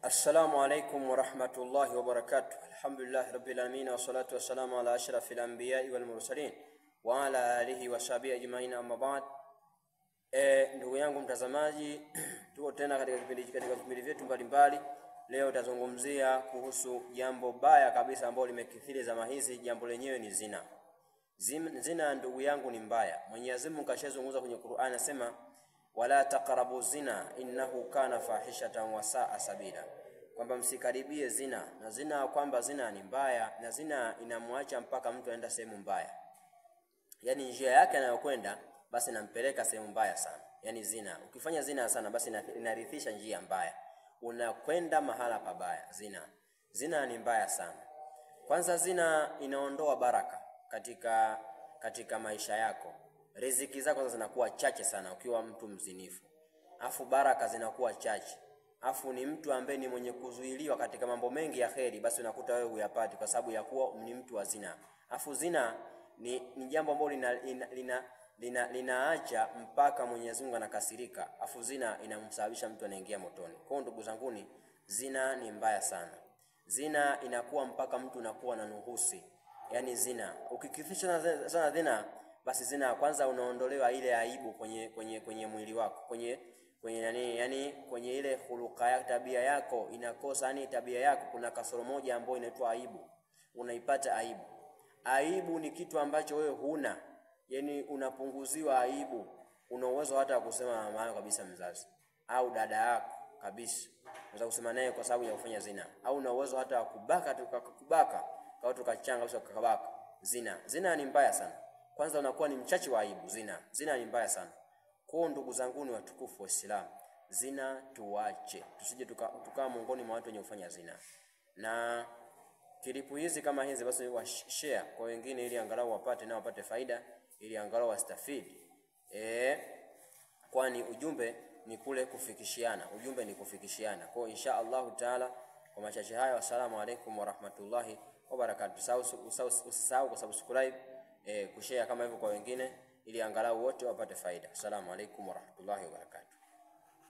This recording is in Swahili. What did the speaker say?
السلام عليكم ورحمة الله وبركاته. الحمد لله رب العالمين والصلاة والسلام على أشرف الأنبياء والمرسلين وعلى آله وصحبه أجمعين أما بعد. Ndugu yangu mtazamaji, tuko tena katika vipindi vyetu mbalimbali. Leo tutazungumzia kuhusu jambo baya kabisa ambalo limekithiri zama hizi. Jambo lenyewe ni zina. Zina ndugu yangu ni mbaya. Mwenyezi Mungu kashazungumza kwenye Qur'an, anasema wala taqrabu zina innahu kana fahishatan wa sa'a sabila, kwamba msikaribie zina, na zina kwamba zina ni mbaya, na zina inamwacha mpaka mtu aenda sehemu mbaya. Yani njia yake anayokwenda basi inampeleka sehemu mbaya sana. Yani zina, ukifanya zina sana basi inarithisha njia mbaya, unakwenda mahala pabaya. Zina ni mbaya sana. Kwanza zina inaondoa baraka katika maisha yako. Riziki zako zinakuwa chache sana ukiwa mtu mzinifu. Afu baraka zinakuwa chache. Afu ni mtu ambaye ni mwenye kuzuiliwa katika mambo mengi ya kheri, basi unakuta wewe huyapati kwa sababu ya kuwa ni mtu wa zina. Afu zina ni jambo ambalo linaacha mpaka Mwenyezi Mungu anakasirika. Afu zina inamsababisha mtu anaingia motoni. Kwa hiyo ndugu zanguni, zina ni mbaya sana. Zina inakuwa mpaka mtu anakuwa na nuhusi. Yani zina ukikifisha sana zina, basi zina kwanza unaondolewa ile aibu kwenye mwili wako, kwenye nani, yani kwenye ile khuluqa ya tabia yako inakosa. Yani tabia yako kuna kasoro moja ambayo inaitwa aibu. Unaipata aibu. Aibu ni kitu ambacho wewe huna, yani unapunguziwa aibu. Una uwezo hata kusema mama yako kabisa mzazi au dada yako kabisa, unaweza kusema naye kwa sababu ya kufanya zina, au una uwezo hata kubaka tukakubaka kwa tukachanga kabisa ukakabaka. Zina ni mbaya sana. Kwanza unakuwa ni mchache wa aibu. Zina ni mbaya sana. Kwa ndugu zangu ni watukufu wa Islam, zina tuache, tusije tukaa miongoni mwa watu wenye kufanya zina. Na kilipu hizi kama hizi basi wa share kwa wengine, ili angalau wapate na wapate faida, ili angalau wastafidi. Kwani ujumbe ni kule kufikishiana. Kwa insha Allah taala, kwa machache haya, wassalamu alaikum warahmatullahi wabarakatuh. Usisahau kusubscribe, kushare kama hivyo kwa wengine, ili angalau wote wapate faida. Assalamu alaikum warahmatullahi wabarakatuh.